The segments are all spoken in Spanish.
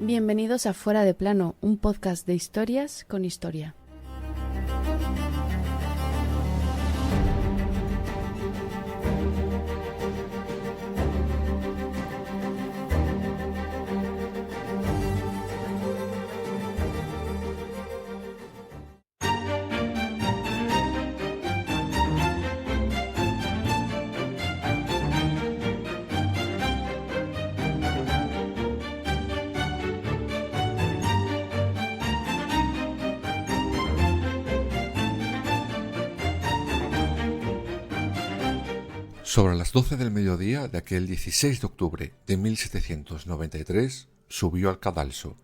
Bienvenidos a Fuera de Plano, un podcast de historias con historia. Sobre las 12 del mediodía de aquel 16 de octubre de 1793, subió al cadalso,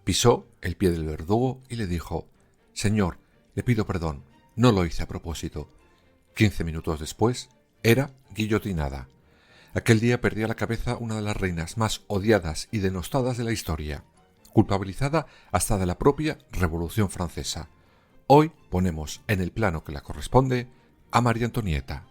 pisó el pie del verdugo y le dijo: «Señor, le pido perdón, no lo hice a propósito». 15 minutos después, era guillotinada. Aquel día perdía la cabeza una de las reinas más odiadas y denostadas de la historia, culpabilizada hasta de la propia Revolución Francesa. Hoy ponemos en el plano que la corresponde a María Antonieta.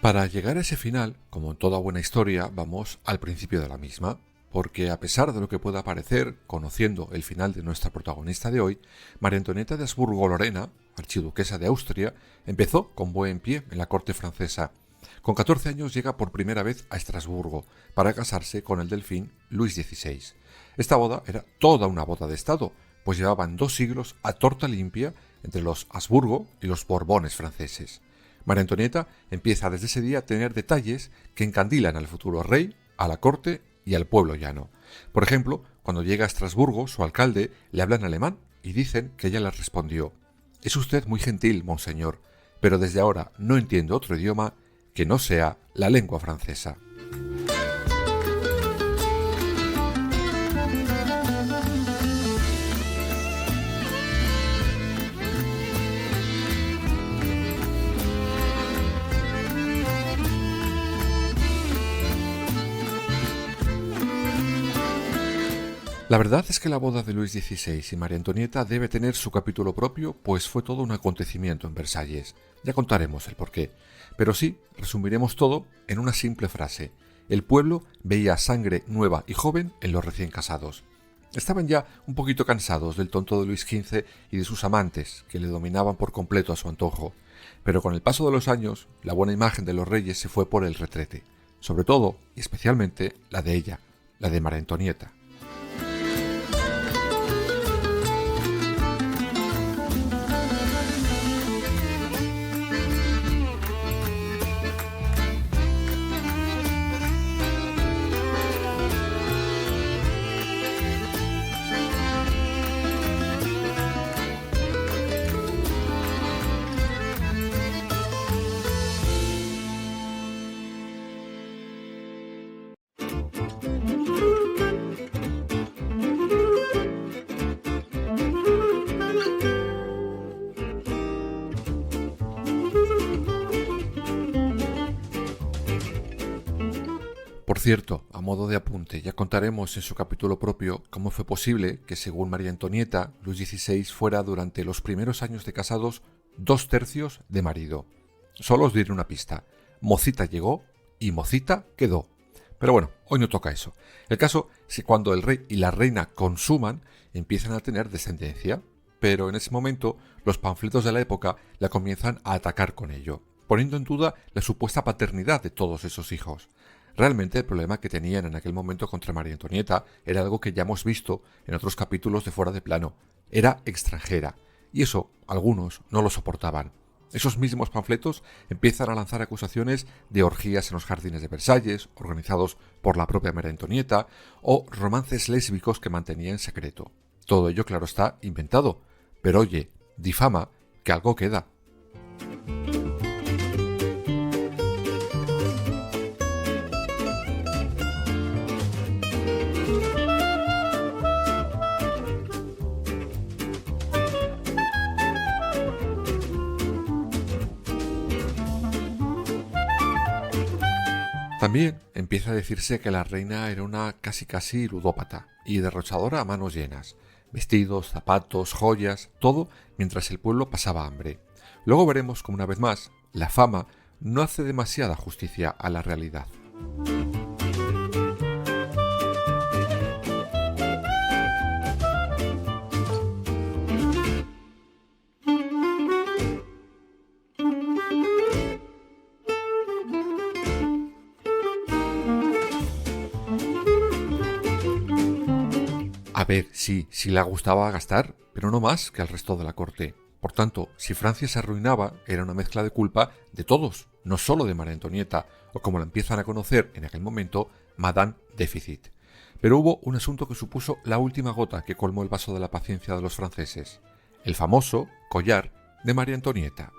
Para llegar a ese final, como en toda buena historia, vamos al principio de la misma, porque a pesar de lo que pueda parecer, conociendo el final de nuestra protagonista de hoy, María Antonieta de Habsburgo-Lorena, archiduquesa de Austria, empezó con buen pie en la corte francesa. Con 14 años llega por primera vez a Estrasburgo para casarse con el delfín Luis XVI. Esta boda era toda una boda de estado, pues llevaban 2 siglos a torta limpia entre los Habsburgo y los Borbones franceses. María Antonieta empieza desde ese día a tener detalles que encandilan al futuro rey, a la corte y al pueblo llano. Por ejemplo, cuando llega a Estrasburgo, su alcalde le habla en alemán y dicen que ella le respondió: «Es usted muy gentil, monseñor, pero desde ahora no entiendo otro idioma que no sea la lengua francesa». La verdad es que la boda de Luis XVI y María Antonieta debe tener su capítulo propio, pues fue todo un acontecimiento en Versalles. Ya contaremos el porqué. Pero sí, resumiremos todo en una simple frase: el pueblo veía sangre nueva y joven en los recién casados. Estaban ya un poquito cansados del tonto de Luis XV y de sus amantes, que le dominaban por completo a su antojo. Pero con el paso de los años, la buena imagen de los reyes se fue por el retrete. Sobre todo, y especialmente, la de ella, la de María Antonieta. Por cierto, a modo de apunte, ya contaremos en su capítulo propio cómo fue posible que, según María Antonieta, Luis XVI fuera durante los primeros años de casados 2/3 de marido. Solo os diré una pista: mocita llegó y mocita quedó. Pero bueno, hoy no toca eso. El caso es que cuando el rey y la reina consuman, empiezan a tener descendencia, pero en ese momento los panfletos de la época la comienzan a atacar con ello, poniendo en duda la supuesta paternidad de todos esos hijos. Realmente el problema que tenían en aquel momento contra María Antonieta era algo que ya hemos visto en otros capítulos de Fuera de Plano. Era extranjera, y eso algunos no lo soportaban. Esos mismos panfletos empiezan a lanzar acusaciones de orgías en los jardines de Versalles, organizados por la propia María Antonieta, o romances lésbicos que mantenía en secreto. Todo ello, claro está, inventado, pero oye, difama que algo queda. También empieza a decirse que la reina era una casi ludópata y derrochadora a manos llenas. Vestidos, zapatos, joyas, todo mientras el pueblo pasaba hambre. Luego veremos como una vez más, la fama no hace demasiada justicia a la realidad. A ver, sí le gustaba gastar, pero no más que al resto de la corte. Por tanto, si Francia se arruinaba, era una mezcla de culpa de todos, no solo de María Antonieta, o como la empiezan a conocer en aquel momento, Madame Déficit. Pero hubo un asunto que supuso la última gota que colmó el vaso de la paciencia de los franceses: el famoso collar de María Antonieta.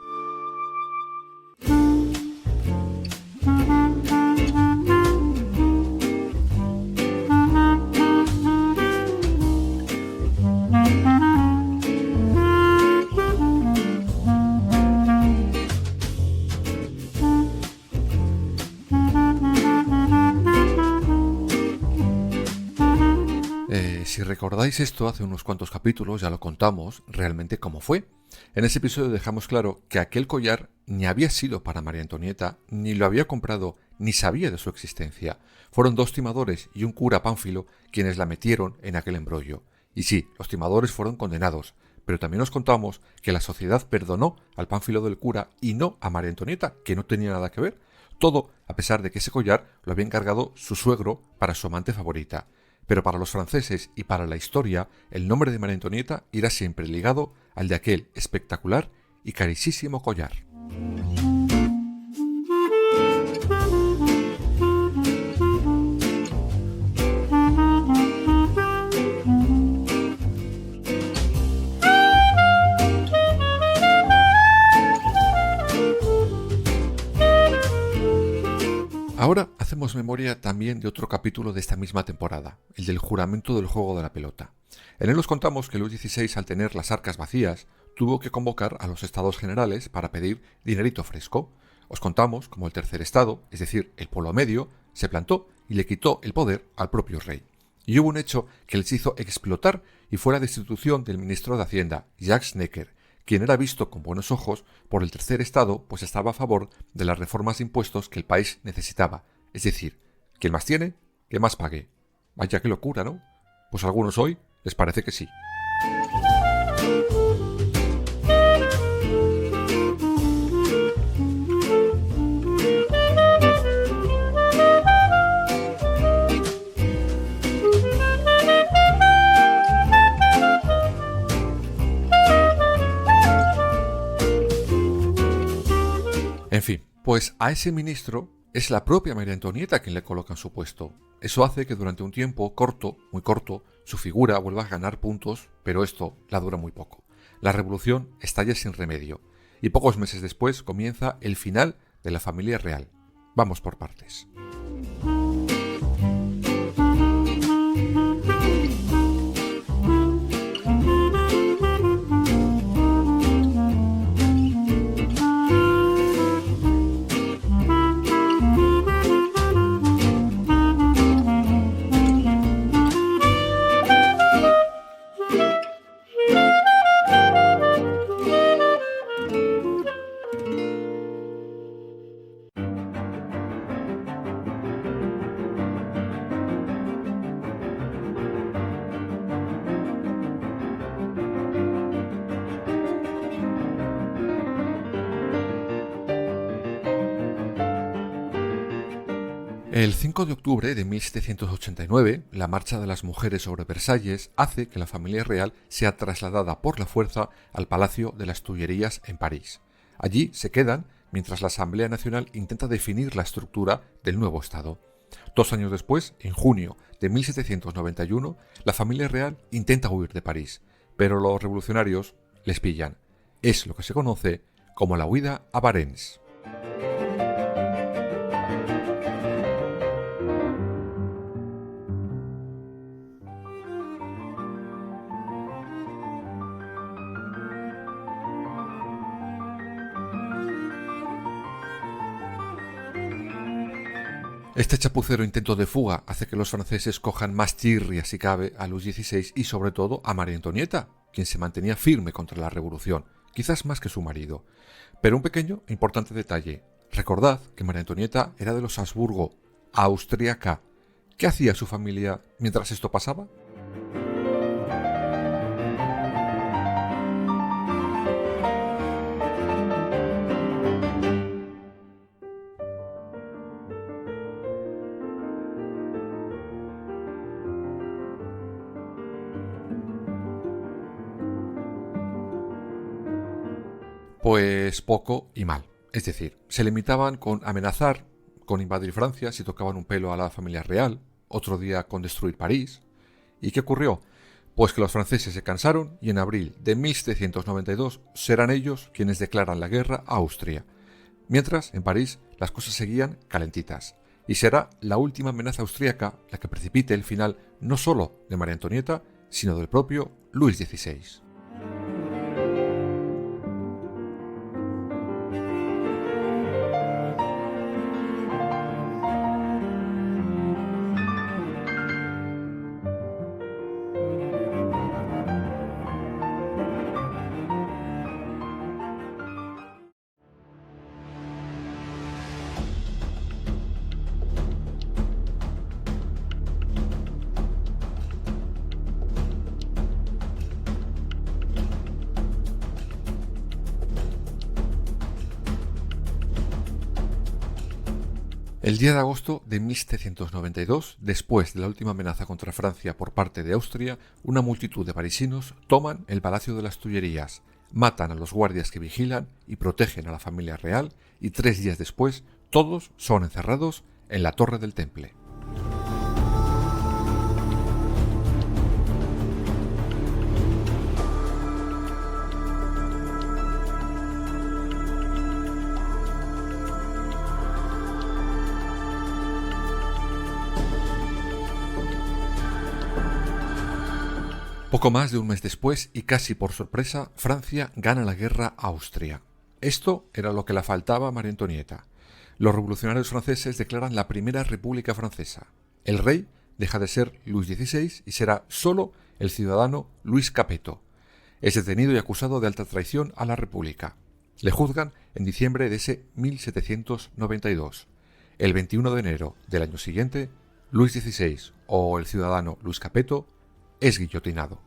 Si recordáis esto, hace unos cuantos capítulos ya lo contamos realmente cómo fue. En ese episodio dejamos claro que aquel collar ni había sido para María Antonieta, ni lo había comprado, ni sabía de su existencia. Fueron dos timadores y un cura pánfilo quienes la metieron en aquel embrollo. Y sí, los timadores fueron condenados, pero también os contamos que la sociedad perdonó al pánfilo del cura y no a María Antonieta, que no tenía nada que ver. Todo a pesar de que ese collar lo había encargado su suegro para su amante favorita. Pero para los franceses y para la historia, el nombre de María Antonieta irá siempre ligado al de aquel espectacular y carísimo collar. Ahora hacemos memoria también de otro capítulo de esta misma temporada, el del juramento del juego de la pelota. En él os contamos que Luis XVI, al tener las arcas vacías, tuvo que convocar a los estados generales para pedir dinerito fresco. Os contamos cómo el tercer estado, es decir, el Pueblo Medio, se plantó y le quitó el poder al propio rey. Y hubo un hecho que les hizo explotar y fue la destitución del ministro de Hacienda, Jacques Necker, quien era visto con buenos ojos por el tercer estado, pues estaba a favor de las reformas de impuestos que el país necesitaba. Es decir, quien más tiene, que más pague. Vaya qué locura, ¿no? Pues a algunos hoy les parece que sí. En fin, pues a ese ministro es la propia María Antonieta quien le coloca en su puesto. Eso hace que durante un tiempo corto, muy corto, su figura vuelva a ganar puntos, pero esto la dura muy poco. La revolución estalla sin remedio, y pocos meses después comienza el final de la familia real. Vamos por partes. El 5 de octubre de 1789, la marcha de las mujeres sobre Versalles hace que la familia real sea trasladada por la fuerza al Palacio de las Tullerías en París. Allí se quedan mientras la Asamblea Nacional intenta definir la estructura del nuevo Estado. 2 años después, en junio de 1791, la familia real intenta huir de París, pero los revolucionarios les pillan. Es lo que se conoce como la huida a Varennes. Este chapucero intento de fuga hace que los franceses cojan más tirria si cabe a Luis XVI y sobre todo a María Antonieta, quien se mantenía firme contra la revolución, quizás más que su marido. Pero un pequeño e importante detalle. Recordad que María Antonieta era de los Habsburgo, austríaca. ¿Qué hacía su familia mientras esto pasaba? Pues poco y mal. Es decir, se limitaban con amenazar, con invadir Francia si tocaban un pelo a la familia real, otro día con destruir París. ¿Y qué ocurrió? Pues que los franceses se cansaron y en abril de 1792 serán ellos quienes declaran la guerra a Austria. Mientras, en París, las cosas seguían calentitas. Y será la última amenaza austríaca la que precipite el final no solo de María Antonieta, sino del propio Luis XVI. El 10 de agosto de 1792, después de la última amenaza contra Francia por parte de Austria, una multitud de parisinos toman el Palacio de las Tullerías, matan a los guardias que vigilan y protegen a la familia real y 3 días después todos son encerrados en la Torre del Temple. Poco más de un mes después, y casi por sorpresa, Francia gana la guerra a Austria. Esto era lo que le faltaba a María Antonieta. Los revolucionarios franceses declaran la Primera República Francesa. El rey deja de ser Luis XVI y será solo el ciudadano Luis Capetto. Es detenido y acusado de alta traición a la República. Le juzgan en diciembre de ese 1792. El 21 de enero del año siguiente, Luis XVI, o el ciudadano Luis Capetto, es guillotinado.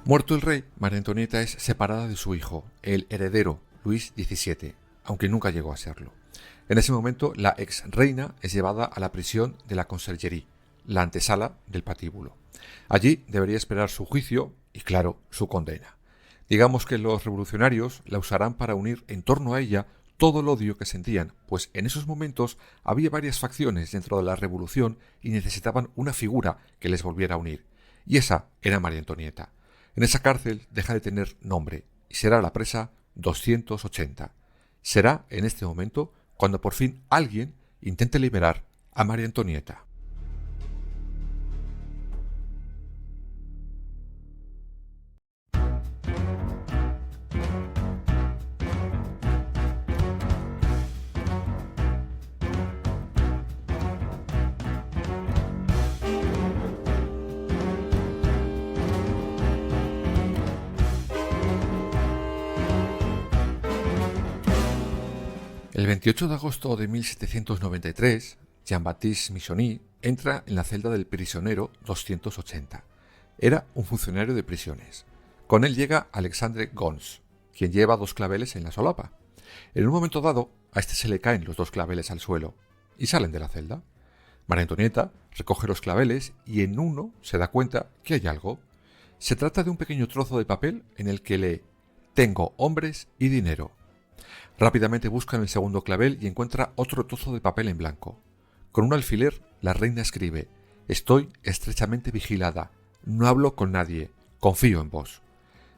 Muerto el rey, María Antonieta es separada de su hijo, el heredero, Luis XVII, aunque nunca llegó a serlo. En ese momento, la ex reina es llevada a la prisión de la Conciergerie, la antesala del patíbulo. Allí debería esperar su juicio y, claro, su condena. Digamos que los revolucionarios la usarán para unir en torno a ella todo el odio que sentían, pues en esos momentos había varias facciones dentro de la revolución y necesitaban una figura que les volviera a unir. Y esa era María Antonieta. En esa cárcel deja de tener nombre y será la presa 280. Será en este momento cuando por fin alguien intente liberar a María Antonieta. El 28 de agosto de 1793, Jean-Baptiste Michony entra en la celda del prisionero 280. Era un funcionario de prisiones. Con él llega Alexandre Gons, quien lleva 2 claveles en la solapa. En un momento dado, a este se le caen los 2 claveles al suelo y salen de la celda. María Antonieta recoge los claveles y en uno se da cuenta que hay algo. Se trata de un pequeño trozo de papel en el que lee «Tengo hombres y dinero». Rápidamente busca en el segundo clavel y encuentra otro trozo de papel en blanco. Con un alfiler, la reina escribe «Estoy estrechamente vigilada, no hablo con nadie, confío en vos».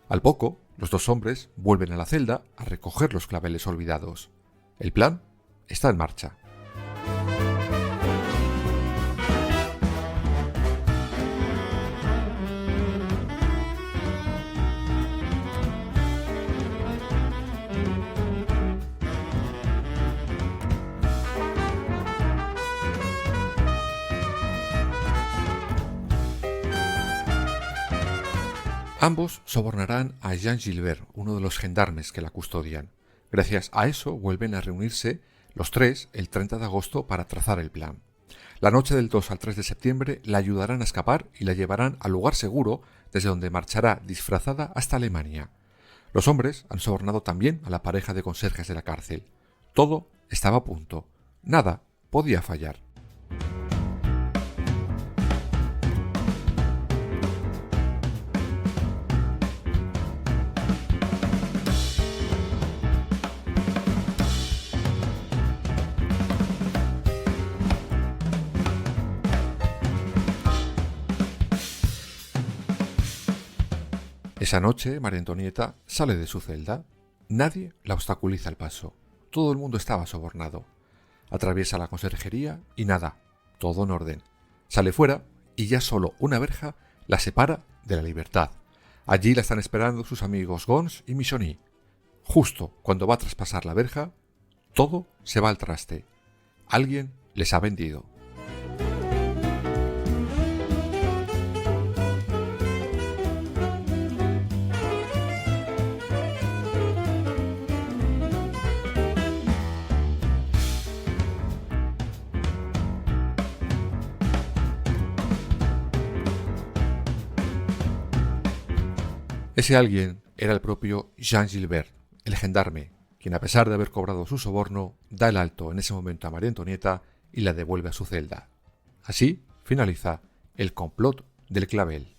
Al poco, los dos hombres vuelven a la celda a recoger los claveles olvidados. El plan está en marcha. Ambos sobornarán a Jean Gilbert, uno de los gendarmes que la custodian. Gracias a eso vuelven a reunirse los tres el 30 de agosto para trazar el plan. La noche del 2 al 3 de septiembre la ayudarán a escapar y la llevarán al lugar seguro desde donde marchará disfrazada hasta Alemania. Los hombres han sobornado también a la pareja de conserjes de la cárcel. Todo estaba a punto. Nada podía fallar. Esa noche, María Antonieta sale de su celda. Nadie la obstaculiza el paso. Todo el mundo estaba sobornado. Atraviesa la conserjería y nada, todo en orden. Sale fuera y ya solo una verja la separa de la libertad. Allí la están esperando sus amigos Gons y Michonny. Justo cuando va a traspasar la verja, todo se va al traste. Alguien les ha vendido. Ese alguien era el propio Jean Gilbert, el gendarme, quien a pesar de haber cobrado su soborno, da el alto en ese momento a María Antonieta y la devuelve a su celda. Así finaliza el complot del clavel.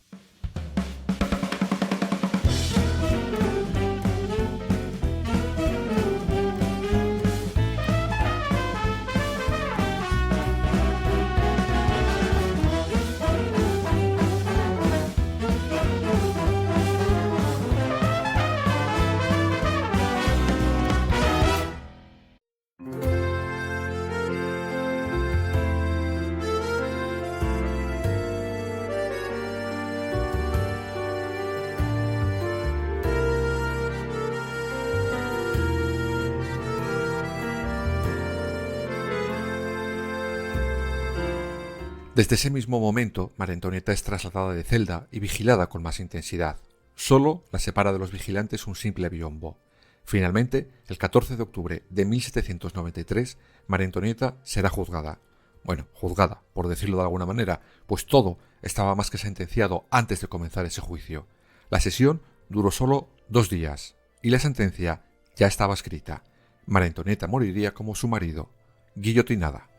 Desde ese mismo momento, María Antonieta es trasladada de celda y vigilada con más intensidad. Solo la separa de los vigilantes un simple biombo. Finalmente, el 14 de octubre de 1793, María Antonieta será juzgada. Bueno, juzgada, por decirlo de alguna manera, pues todo estaba más que sentenciado antes de comenzar ese juicio. La sesión duró solo 2 días y la sentencia ya estaba escrita. María Antonieta moriría como su marido, guillotinada.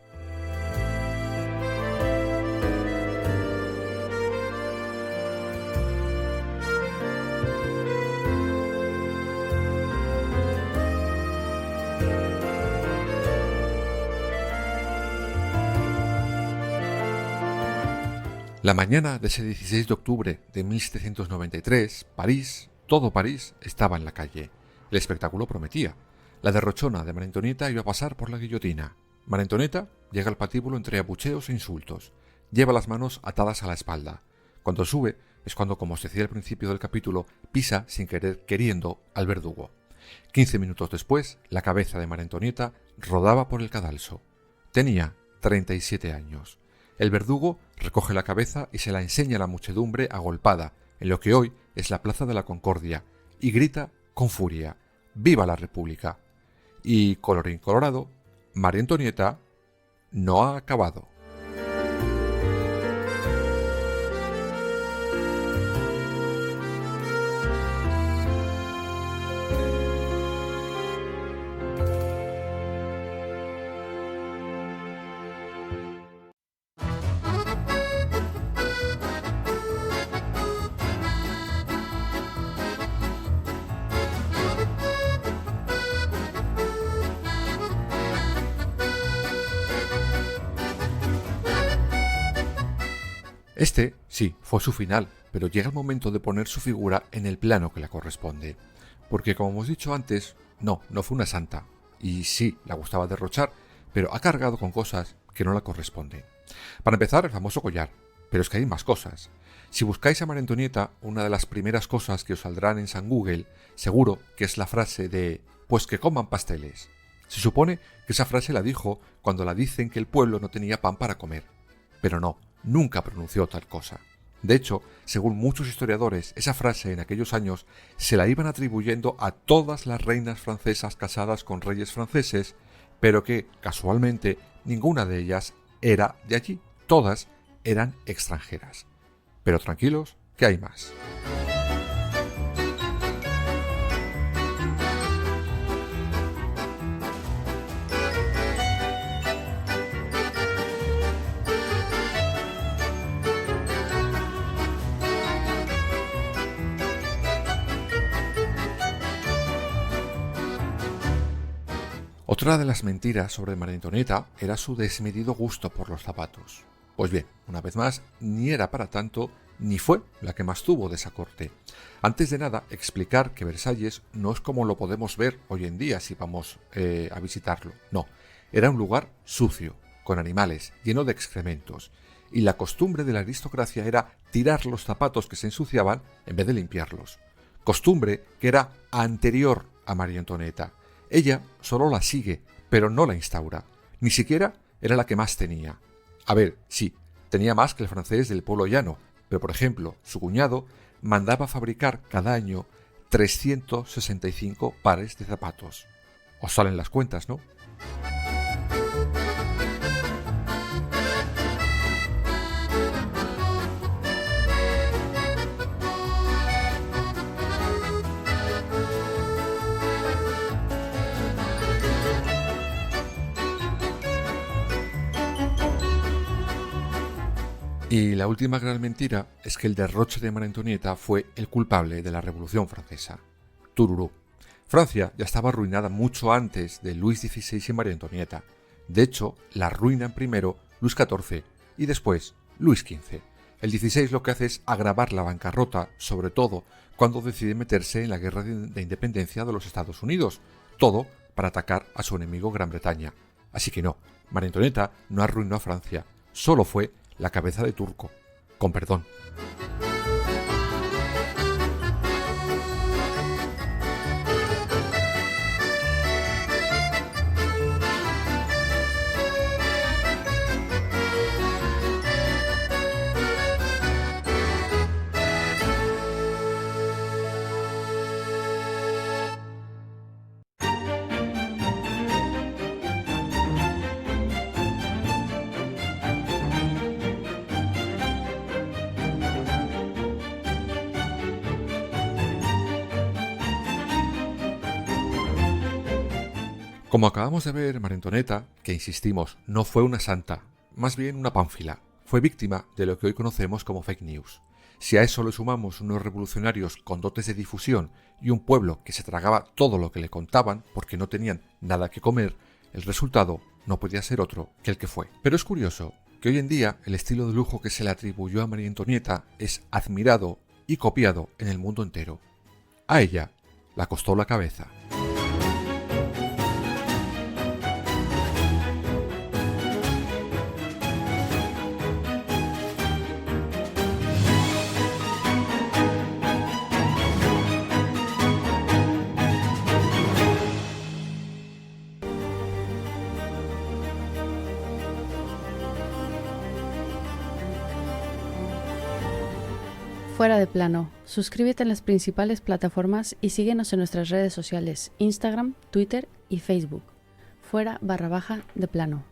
La mañana de ese 16 de octubre de 1793, París, todo París, estaba en la calle. El espectáculo prometía. La derrochona de María Antonieta iba a pasar por la guillotina. María Antonieta llega al patíbulo entre abucheos e insultos. Lleva las manos atadas a la espalda. Cuando sube es cuando, como os decía al principio del capítulo, pisa sin querer queriendo al verdugo. 15 minutos después, la cabeza de María Antonieta rodaba por el cadalso. Tenía 37 años. El verdugo recoge la cabeza y se la enseña a la muchedumbre agolpada en lo que hoy es la Plaza de la Concordia y grita con furia: ¡Viva la República! Y, colorín colorado, María Antonieta no ha acabado. Este, sí, fue su final, pero llega el momento de poner su figura en el plano que le corresponde. Porque, como hemos dicho antes, no fue una santa. Y sí, le gustaba derrochar, pero ha cargado con cosas que no le corresponden. Para empezar, el famoso collar. Pero es que hay más cosas. Si buscáis a María Antonieta, una de las primeras cosas que os saldrán en San Google, seguro que es la frase de «pues que coman pasteles». Se supone que esa frase la dijo cuando la dicen que el pueblo no tenía pan para comer. Pero no, nunca pronunció tal cosa. De hecho, según muchos historiadores, esa frase en aquellos años se la iban atribuyendo a todas las reinas francesas casadas con reyes franceses, pero que, casualmente, ninguna de ellas era de allí. Todas eran extranjeras. Pero tranquilos, que hay más. Otra de las mentiras sobre María Antonieta era su desmedido gusto por los zapatos. Pues bien, una vez más, ni era para tanto, ni fue la que más tuvo de esa corte. Antes de nada, explicar que Versalles no es como lo podemos ver hoy en día si vamos a visitarlo. No, era un lugar sucio, con animales, lleno de excrementos. Y la costumbre de la aristocracia era tirar los zapatos que se ensuciaban en vez de limpiarlos. Costumbre que era anterior a María Antonieta. Ella solo la sigue, pero no la instaura. Ni siquiera era la que más tenía. A ver, sí, tenía más que el francés del pueblo llano, pero por ejemplo, su cuñado mandaba fabricar cada año 365 pares de zapatos. Os salen las cuentas, ¿no? Y la última gran mentira es que el derroche de María Antonieta fue el culpable de la Revolución Francesa. Tururú. Francia ya estaba arruinada mucho antes de Luis XVI y María Antonieta. De hecho, la arruinan primero Luis XIV y después Luis XV. El XVI lo que hace es agravar la bancarrota, sobre todo cuando decide meterse en la guerra de independencia de los Estados Unidos. Todo para atacar a su enemigo Gran Bretaña. Así que no, María Antonieta no arruinó a Francia, solo fue la cabeza de turco, con perdón. Como acabamos de ver, María Antonieta, que insistimos, no fue una santa, más bien una pánfila, fue víctima de lo que hoy conocemos como fake news. Si a eso le sumamos unos revolucionarios con dotes de difusión y un pueblo que se tragaba todo lo que le contaban porque no tenían nada que comer, el resultado no podía ser otro que el que fue. Pero es curioso que hoy en día el estilo de lujo que se le atribuyó a María Antonieta es admirado y copiado en el mundo entero. A ella la costó la cabeza. Fuera de plano. Suscríbete en las principales plataformas y síguenos en nuestras redes sociales, Instagram, Twitter y Facebook. Fuera _de plano.